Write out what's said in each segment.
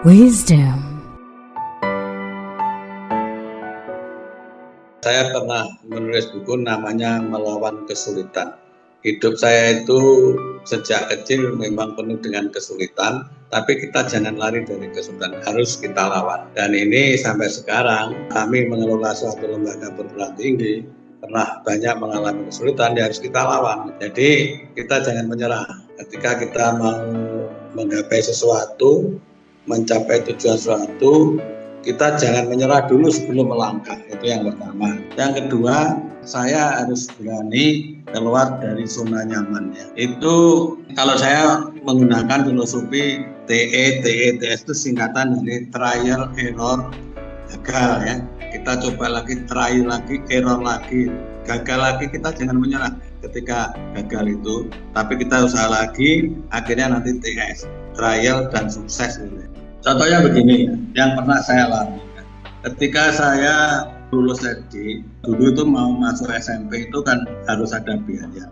Wisdom. Saya pernah menulis buku namanya Melawan Kesulitan. Hidup saya itu sejak kecil memang penuh dengan kesulitan, tapi kita jangan lari dari kesulitan, harus kita lawan. Dan ini sampai sekarang kami mengelola suatu lembaga perguruan tinggi, pernah banyak mengalami kesulitan, ya harus kita lawan. Jadi kita jangan menyerah. Ketika kita mau menggapai sesuatu, mencapai tujuan sesuatu, kita jangan menyerah dulu sebelum melangkah. Itu yang pertama. Yang kedua, saya harus berani keluar dari zona nyamannya. Itu kalau saya menggunakan filosofi TETS itu singkatan dari trial, error, gagal ya. Kita coba lagi, trial lagi, error lagi, gagal lagi. Kita jangan menyerah ketika gagal itu, tapi kita usaha lagi, akhirnya nanti TS, trial dan sukses. Contohnya begini, yang pernah saya alami. Ketika saya lulus SD, dulu itu mau masuk SMP itu kan harus ada biaya.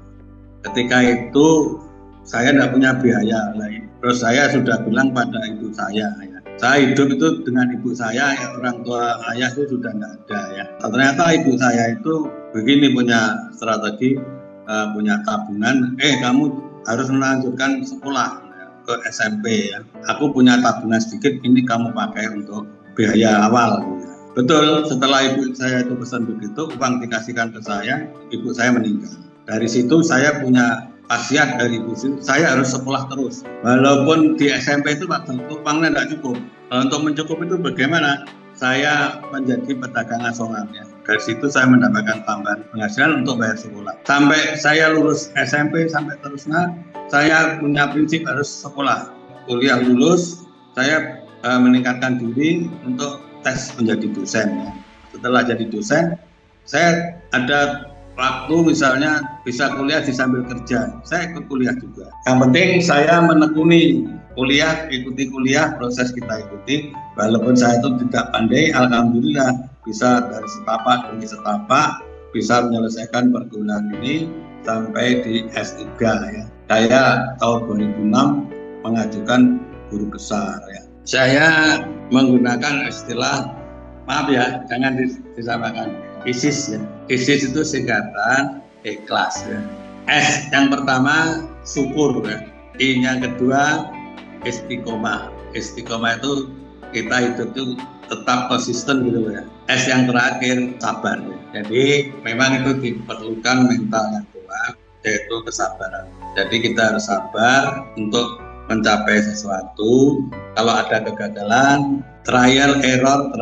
Ketika itu saya tidak punya biaya lain. Terus saya sudah bilang pada ibu saya, saya hidup itu dengan ibu saya, orang tua ayah itu sudah tidak ada ya. Ternyata ibu saya itu begini punya strategi, punya tabungan. Kamu harus melanjutkan sekolah ke SMP ya. Aku punya tabungan sedikit, ini kamu pakai untuk biaya awal. Betul, setelah ibu saya itu pesan begitu, uang dikasihkan ke saya, ibu saya meninggal. Dari situ saya punya wasiat dari ibu saya harus sekolah terus. Walaupun di SMP itu waktu itu uangnya tidak cukup. Untuk mencukupi itu bagaimana? Saya menjadi pedagang asongan ya. Dari situ saya mendapatkan tambahan penghasilan untuk bayar sekolah. Sampai saya lulus SMP sampai terusnya, saya punya prinsip harus sekolah. Kuliah lulus, saya meningkatkan diri untuk tes menjadi dosen ya. Setelah jadi dosen, saya ada waktu misalnya bisa kuliah di sambil kerja, saya ikut kuliah juga. Yang penting saya menekuni kuliah, ikuti kuliah, proses kita ikuti. Walaupun saya itu tidak pandai, alhamdulillah bisa dari setapak demi setapak bisa menyelesaikan perguruan ini sampai di S3 ya. Saya tahun 2006 mengajukan guru besar ya. Saya menggunakan istilah, maaf ya, jangan disamakan, ISIS ya. ISIS itu singkatan ikhlas ya. S yang pertama syukur ya. I yang kedua istiqomah. Istiqomah itu kita hidup itu tetap konsisten gitu ya. S yang terakhir sabar ya. Jadi memang itu diperlukan mental yang kuat, yaitu kesabaran. Jadi kita harus sabar untuk mencapai sesuatu. Kalau ada kegagalan, trial error,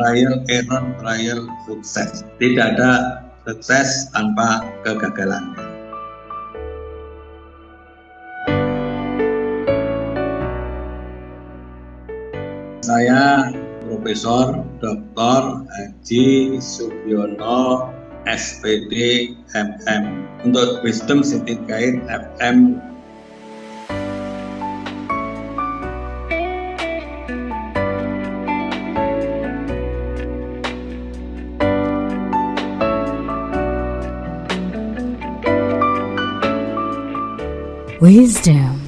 sukses. Tidak ada sukses tanpa kegagalan. Saya Profesor Dr. Haji Sugiono SPD MM untuk Wisdom City Guide FM. Wisdom.